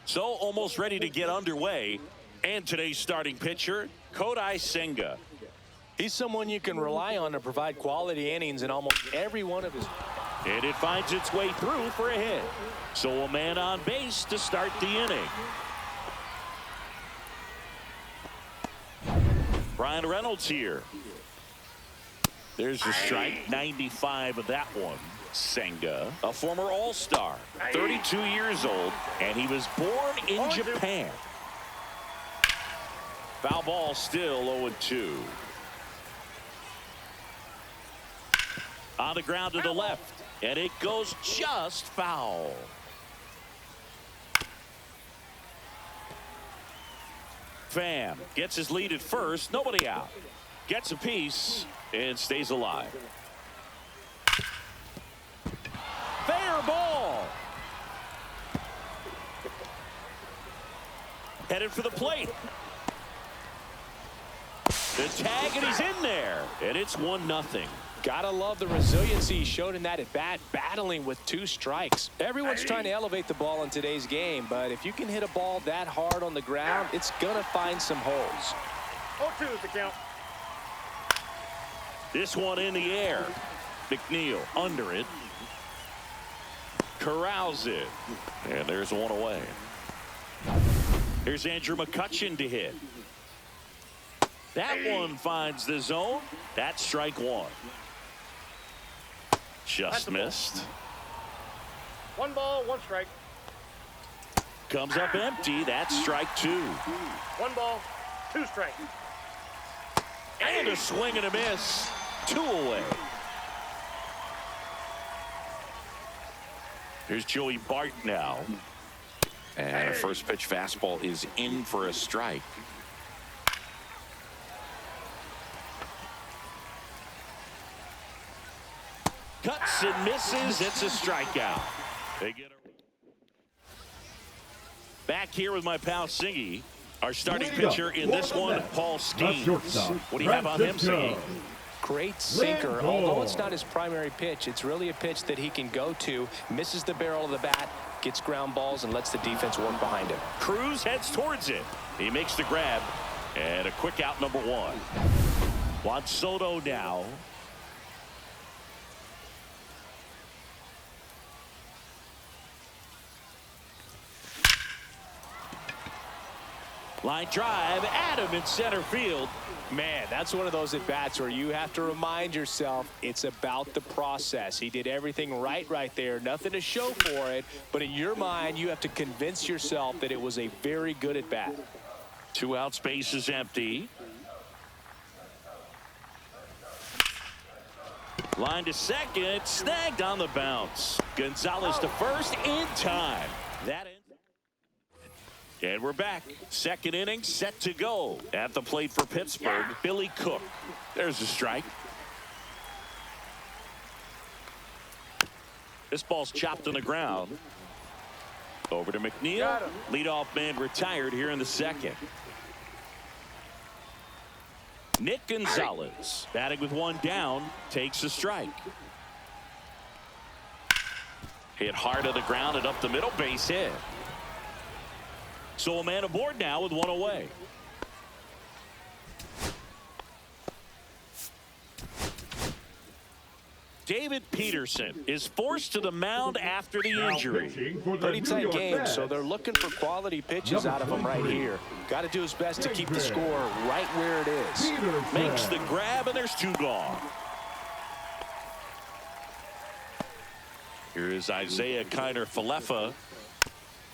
So almost ready to get underway. And today's starting pitcher, Kodai Senga. He's someone you can rely on to provide quality innings in almost every one of his. And it finds its way through for a hit. So a man on base to start the inning. Brian Reynolds here. There's the strike, 95 of that one. Senga, a former All-Star, 32 years old, and he was born in Japan. Foul ball, still 0-2. On the ground to the left, and it goes just foul. Pham gets his lead at first, nobody out. Gets a piece and stays alive. Fair ball. Headed for the plate. The tag, and he's in there, and it's 1-0. Gotta love the resiliency he showed in that at bat, battling with 2 strikes. Everyone's trying to elevate the ball in today's game, but if you can hit a ball that hard on the ground, it's gonna find some holes. 0-2 is the count. This one in the air. McNeil under it. Corrals it. And there's one away. Here's Andrew McCutchen to hit. That one finds the zone. That's strike 1. Just missed. 1 ball, 1 strike. Comes up empty. That's strike 2. 1 ball, 2 strikes. And a swing and a miss. 2 away. Here's Joey Bart now. And a first pitch fastball is in for a strike. Cuts and misses. It's a strikeout. They get a... Back here with my pal Singy. Our starting pitcher in this one, Paul Skeens. What do you have on him, Singy? Great sinker. Although it's not his primary pitch, it's really a pitch that he can go to. Misses the barrel of the bat, gets ground balls, and lets the defense work behind him. Cruz heads towards it. He makes the grab. And a quick out, number 1. Juan Soto now. Line drive, Adam in center field. Man, that's one of those at-bats where you have to remind yourself it's about the process. He did everything right there. Nothing to show for it, but in your mind, you have to convince yourself that it was a very good at-bat. 2 outs, base is empty. Line to second, snagged on the bounce. Gonzalez to first in time. That ends. And we're back. Second inning set to go. At the plate for Pittsburgh, Billy Cook. There's a strike. This ball's chopped on the ground. Over to McNeil. Leadoff man retired here in the second. Nick Gonzalez, batting with 1 down, takes a strike. Hit hard to the ground and up the middle, base hit. So a man aboard now with 1 away. David Peterson is forced to the mound after the injury. Pretty tight game, so they're looking for quality pitches out of him right here. Got to do his best to keep the score right where it is. Makes the grab, and there's 2 gone. Here is Isaiah Kiner-Falefa.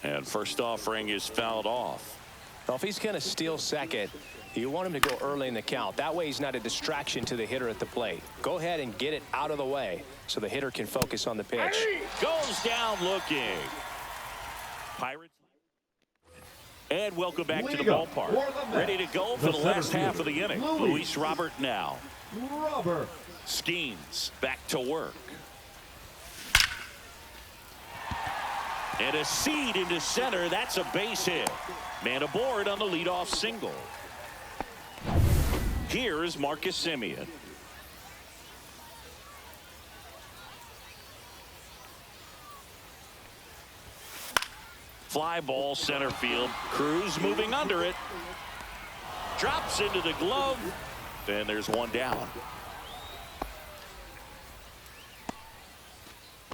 And first offering is fouled off. Well, if he's going to steal second, you want him to go early in the count. That way he's not a distraction to the hitter at the plate. Go ahead and get it out of the way so the hitter can focus on the pitch. Goes down looking. Pirates. And welcome back to the ballpark. Ready to go for the last half of the inning. Luis Robert now. Skeens back to work. And a seed into center. That's a base hit. Man aboard on the leadoff single. Here is Marcus Semien. Fly ball center field. Cruz moving under it. Drops into the glove. And there's one down.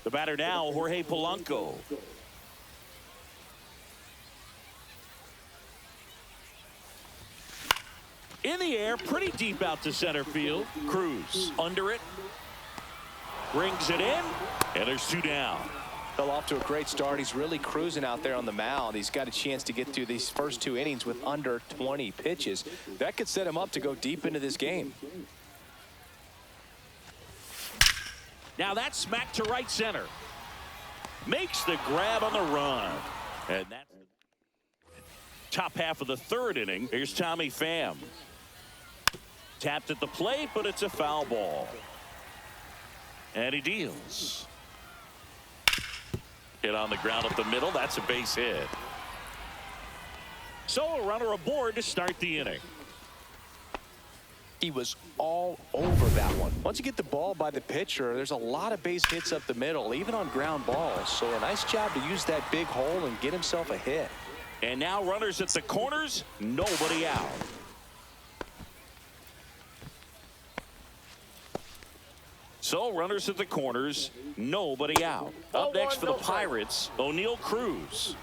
The batter now, Jorge Polanco. In the air, pretty deep out to center field. Cruz under it. Brings it in. And there's two down. Fell off to a great start. He's really cruising out there on the mound. He's got a chance to get through these first two innings with under 20 pitches. That could set him up to go deep into this game. Now that's smacked to right center. Makes the grab on the run. And that's top half of the third inning. Here's Tommy Pham. Tapped at the plate, but it's a foul ball. And he deals. Hit on the ground up the middle. That's a base hit. So a runner aboard to start the inning. He was all over that one. Once you get the ball by the pitcher, there's a lot of base hits up the middle, even on ground balls. So a nice job to use that big hole and get himself a hit. And now runners at the corners, nobody out. So runners at the corners, nobody out. Up next for the Pirates, O'Neal Cruz.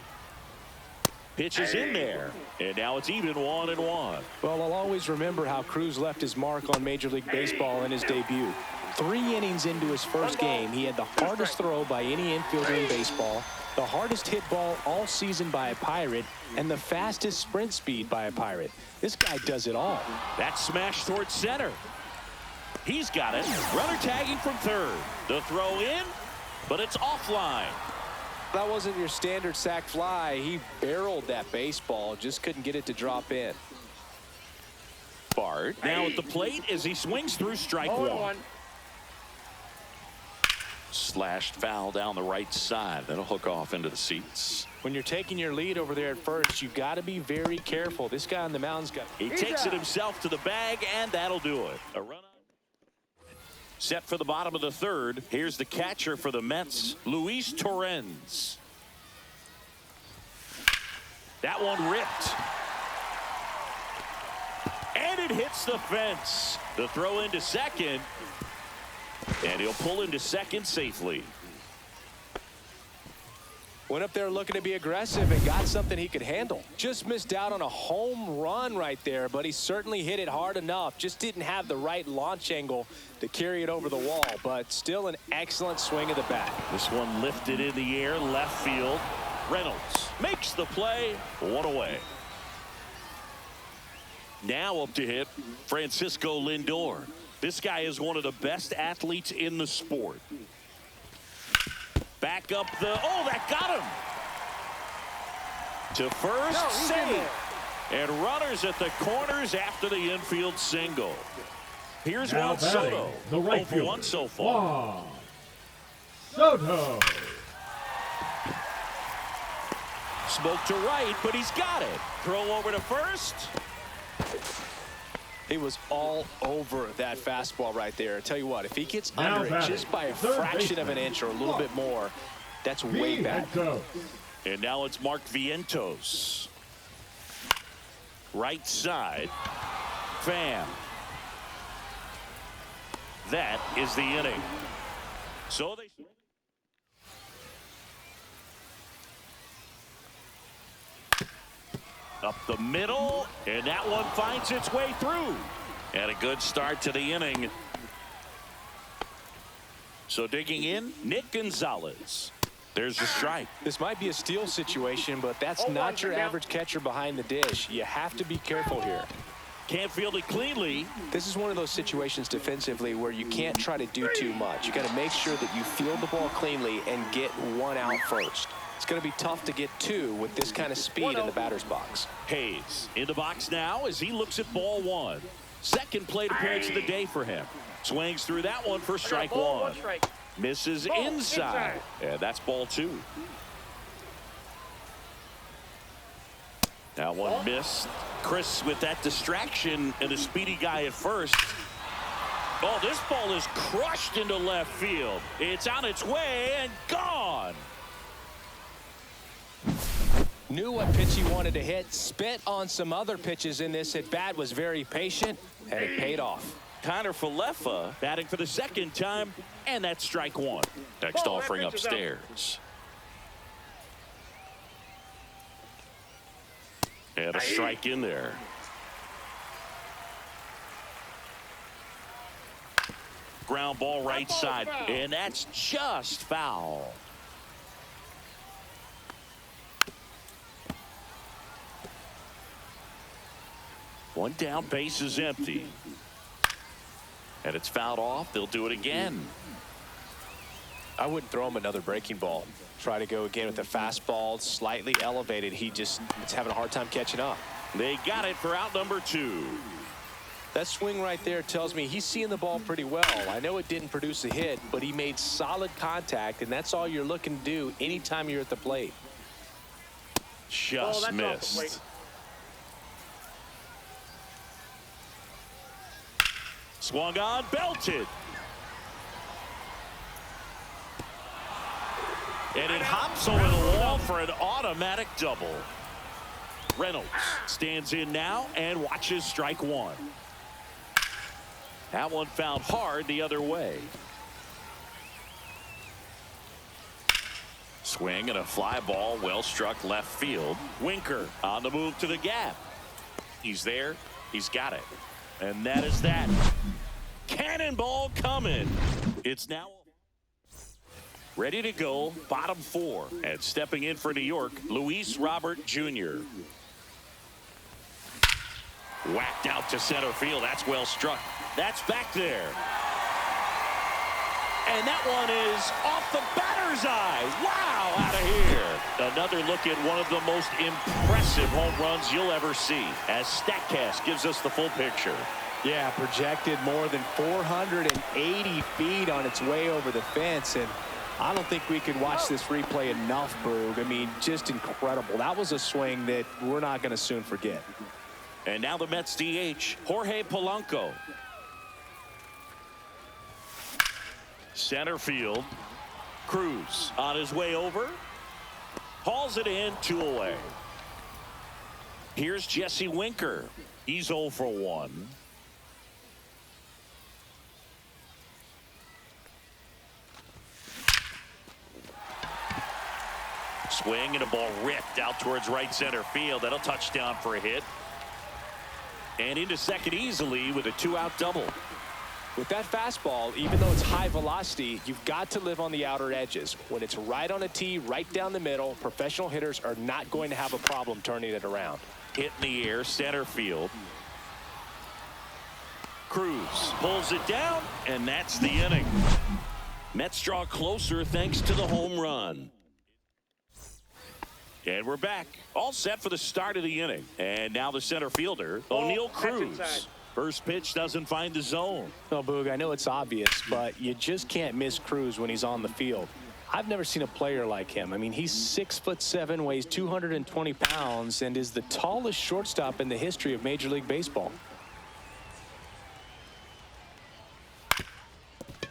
Pitches in there, and now it's even 1-1. Well, I'll always remember how Cruz left his mark on Major League Baseball in his debut. 3 innings into his first game, he had the hardest throw by any infielder in baseball, the hardest hit ball all season by a Pirate, and the fastest sprint speed by a Pirate. This guy does it all. That smash towards center. He's got it. Runner tagging from third. The throw in, but it's offline. That wasn't your standard sac fly. He barreled that baseball, just couldn't get it to drop in. Bart now at the plate as he swings through strike one. Slashed foul down the right side. That'll hook off into the seats. When you're taking your lead over there at first, you got to be very careful. This guy on the mound's got. He takes it himself to the bag, and that'll do it. A run. Set for the bottom of the third. Here's the catcher for the Mets, Luis Torrens. That one ripped. And it hits the fence. The throw into second. And he'll pull into second safely. Went up there looking to be aggressive and got something he could handle. Just missed out on a home run right there, but he certainly hit it hard enough. Just didn't have the right launch angle to carry it over the wall, but still an excellent swing of the bat. This one lifted in the air, left field. Reynolds makes the play, 1 away. Now up to hit, Francisco Lindor. This guy is one of the best athletes in the sport. Back up the, oh, that got him. To first, save. And runners at the corners after the infield single. Here's now Juan Soto. The right 0 for 1 so far. Juan Soto. Smoke to right, but he's got it. Throw over to first. He was all over that fastball right there. I tell you what, if he gets now under it just by a fraction of an inch or a little bit more, that's way back. And now it's Mark Vientos. Right side. Pham. That is the inning. So they... Up the middle, and that one finds its way through. And a good start to the inning. So digging in, Nick Gonzalez. There's the strike. This might be a steal situation, but that's not your average catcher behind the dish. You have to be careful here. Can't field it cleanly. This is one of those situations defensively where you can't try to do too much. You got to make sure that you field the ball cleanly and get one out first. It's going to be tough to get 2 with this kind of speed in the batter's box. Hayes in the box now as he looks at ball 1. Second plate appearance of the day for him. Swings through that one for strike 1. Misses inside. And that's ball 2. That one missed. Chris with that distraction and a speedy guy at first. Oh, this ball is crushed into left field. It's on its way and gone. Knew what pitch he wanted to hit, spit on some other pitches in this at bat, was very patient, and it paid off. Connor Falefa batting for the second time, and that's strike one. Next Ball, that offering pitch is out. upstairs. And a strike in there. Ground ball right side, and that's just foul. One down, base is empty. And it's fouled off. They'll do it again. I wouldn't throw him another breaking ball. Try to go again with the fastball, slightly elevated. It's having a hard time catching up. They got it for out number two. That swing right there tells me he's seeing the ball pretty well. I know it didn't produce a hit, but he made solid contact, and that's all you're looking to do anytime you're at the plate. Just that's off the missed. plate. Swung on, belted. And it hops over the wall for an automatic double. Reynolds stands in now and watches strike one. That one found hard the other way. Swing and a fly ball, well struck left field. Winker on the move to the gap. He's there. He's got it. And that is that. Cannonball coming. It's now ready to go. Bottom four. And stepping in for New York, Luis Robert Jr. Whacked out to center field. That's well struck. That's back there. And that one is off the batter's eye. Wow, out of here. Another look at one of the most impressive home runs you'll ever see, as StatCast gives us the full picture. Yeah, projected more than 480 feet on its way over the fence, and I don't think we could watch this replay enough, Boog. I mean, just incredible. That was a swing that we're not going to soon forget. And now the Mets DH, Jorge Polanco. Center field. Cruz on his way over. Hauls it in, 2 away. Here's Jesse Winker. He's 0 for 1. Swing and a ball ripped out towards right center field. That'll touch down for a hit. And into second easily with a 2-out double. With that fastball, even though it's high velocity, you've got to live on the outer edges. When it's right on a tee, right down the middle, professional hitters are not going to have a problem turning it around. Hit in the air, center field. Cruz pulls it down, and that's the inning. Mets draw closer thanks to the home run. And we're back. All set for the start of the inning. And now the center fielder, O'Neal Cruz. First pitch doesn't find the zone. No, Boog, I know it's obvious, but you just can't miss Cruz when he's on the field. I've never seen a player like him. I mean, he's 6'7", weighs 220 pounds, and is the tallest shortstop in the history of Major League Baseball.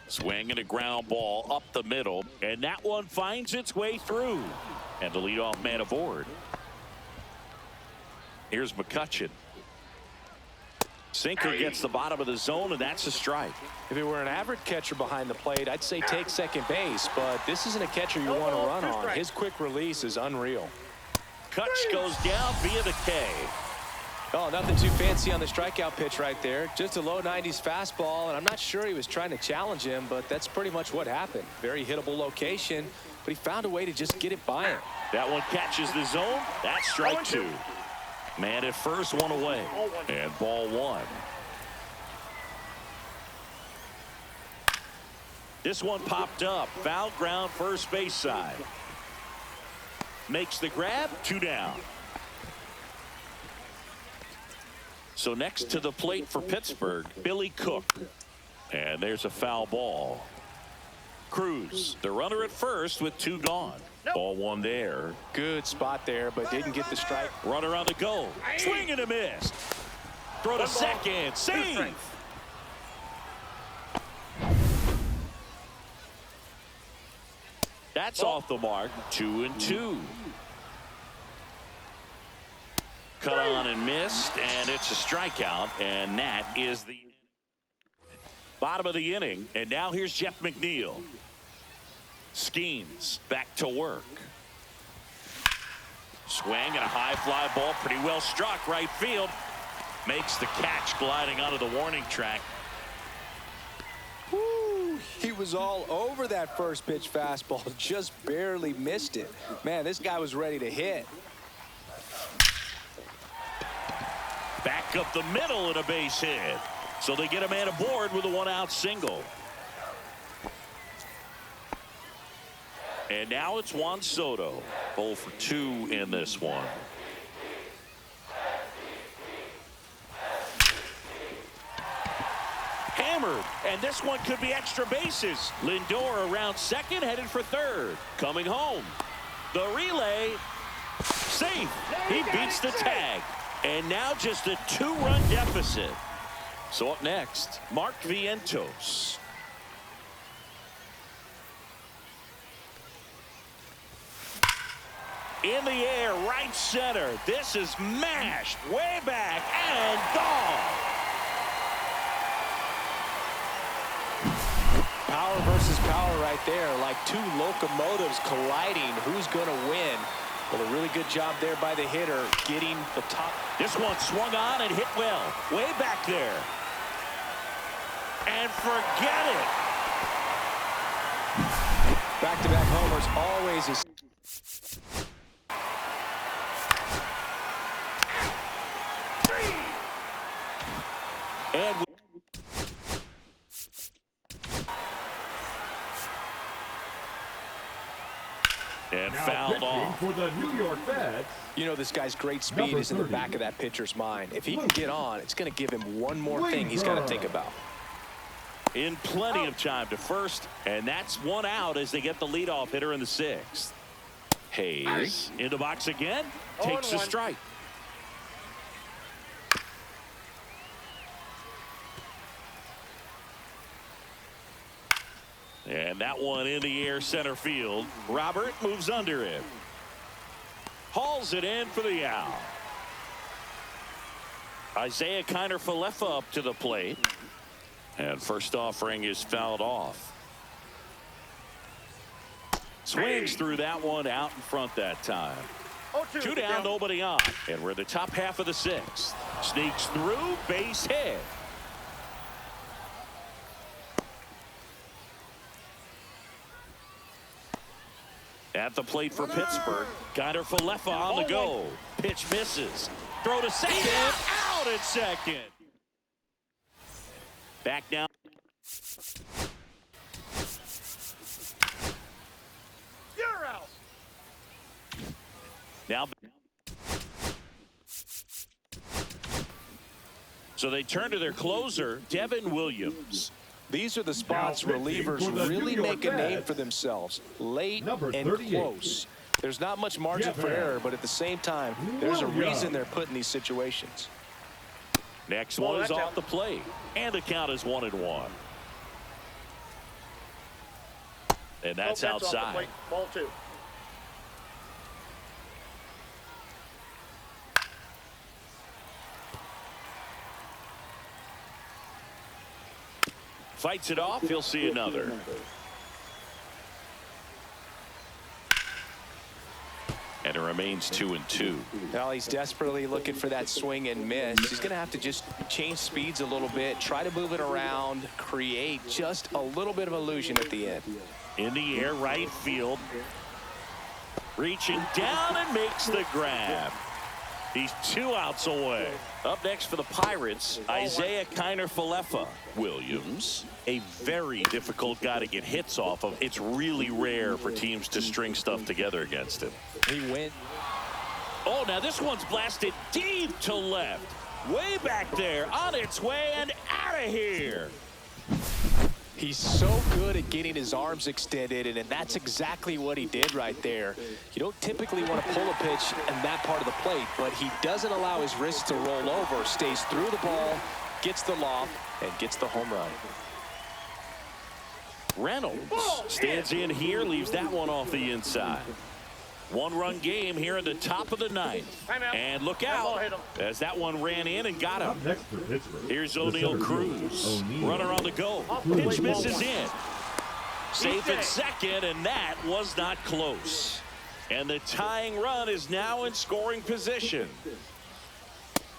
Swing and a ground ball up the middle, and that one finds its way through. And the leadoff man aboard. Here's McCutchen. Sinker gets the bottom of the zone, and that's a strike. If it were an average catcher behind the plate, I'd say take second base, but this isn't a catcher you want to run on. His quick release is unreal. Kutch goes down via the K. Oh, nothing too fancy on the strikeout pitch right there. Just a low 90s fastball, and I'm not sure he was trying to challenge him, but that's pretty much what happened. Very hittable location, but he found a way to just get it by him. That one catches the zone. That's strike 2. Man at first, 1 away. And ball 1. This one popped up. Foul ground, first base side. Makes the grab, 2 down. So next to the plate for Pittsburgh, Billy Cook. And there's a foul ball. Cruz, the runner at first with 2 gone. Ball 1 there. Good spot there, but didn't get the strike. Runner on the go. Swing and a miss. Throw to second. Save. That's off the mark. 2-2. Cut on and missed, and it's a strikeout, and that is the bottom of the inning. And now here's Jeff McNeil. Skeens back to work. Swing and a high fly ball, pretty well struck right field. Makes the catch gliding onto the warning track. Woo, he was all over that first pitch fastball, just barely missed it. Man, this guy was ready to hit. Back up the middle and a base hit. So they get a man aboard with a one-out single. And now it's Juan Soto. 0 for 2 in this one. Hammered, and this one could be extra bases. Lindor around second, headed for third. Coming home. The relay. Safe. He beats the tag. And now just a 2-run deficit. So up next, Mark Vientos. In the air, right center. This is mashed way back and gone. Power versus power right there, like two locomotives colliding. Who's going to win? Well, a really good job there by the hitter, getting the top. This one swung on and hit well. Way back there. And forget it. Back-to-back homers always is. And Now fouled off. For the New York Mets. You know, this guy's great speed is in the back of that pitcher's mind. If he can get on, it's going to give him one more thing he's got to think about. In plenty of time to first, and that's one out as they get the leadoff hitter in the 6th. Hayes in the box again, takes a strike. And that one in the air center field. Robert moves under it. Hauls it in for the out. Isaiah Kiner-Falefa up to the plate. And first offering is fouled off. Swings through that one out in front that time. 2 down, nobody on. And we're in the top half of the 6th. Sneaks through, base hit. At the plate for Pittsburgh, Kiner-Falefa on the go. Pitch misses. Throw to second. Out at second. Back down. You're out. Now. So they turn to their closer, Devin Williams. These are the spots relievers really make a name for themselves, late and close. There's not much margin for error, but at the same time, there's a reason they're put in these situations. Next one is off the plate, and the count is 1-1. And that's outside. Ball 2. Fights it off, he'll see another. And it remains 2-2. Well, he's desperately looking for that swing and miss. He's going to have to just change speeds a little bit, try to move it around, create just a little bit of illusion at the end. In the air, right field. Reaching down and makes the grab. He's 2 outs away. Up next for the Pirates, Isaiah Kiner-Falefa. Williams, a very difficult guy to get hits off of. It's really rare for teams to string stuff together against him. He went. Oh, now this one's blasted deep to left. Way back there, on its way and out of here. He's so good at getting his arms extended, and that's exactly what he did right there. You don't typically want to pull a pitch in that part of the plate, but he doesn't allow his wrist to roll over, stays through the ball, gets the loft, and gets the home run. Reynolds stands in here, leaves that one off the inside. One-run game here in the top of the ninth. And look out as that one ran in and got him. Up next for Pittsburgh. Here's the O'Neal center Cruz. fielder, O'Neal. Runner on the go. Pitch misses in. Safe at second, and that was not close. And the tying run is now in scoring position.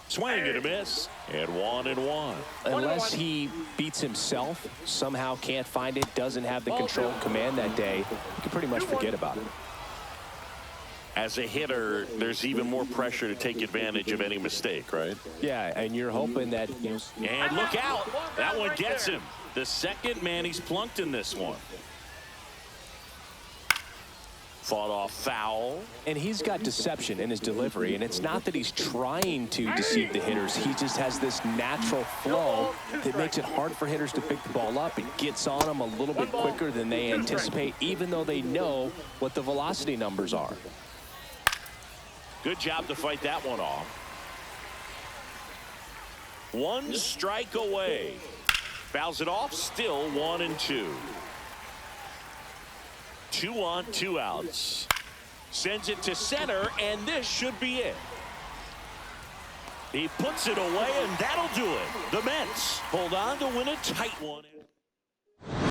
Swing and a miss. And 1-1. Unless he beats himself, somehow can't find it, doesn't have the control command that day, you can pretty much forget about it. As a hitter, there's even more pressure to take advantage of any mistake, right? Yeah, and you're hoping that, you know. And look out. That one gets him. The second man he's plunked in this one. Fought off foul. And he's got deception in his delivery, and it's not that he's trying to deceive the hitters. He just has this natural flow that makes it hard for hitters to pick the ball up. It gets on them a little bit quicker than they anticipate, even though they know what the velocity numbers are. Good job to fight that one off. One strike away. Fouls it off, still 1-2. 2 on, 2 outs. Sends it to center, and this should be it. He puts it away, and that'll do it. The Mets hold on to win a tight one.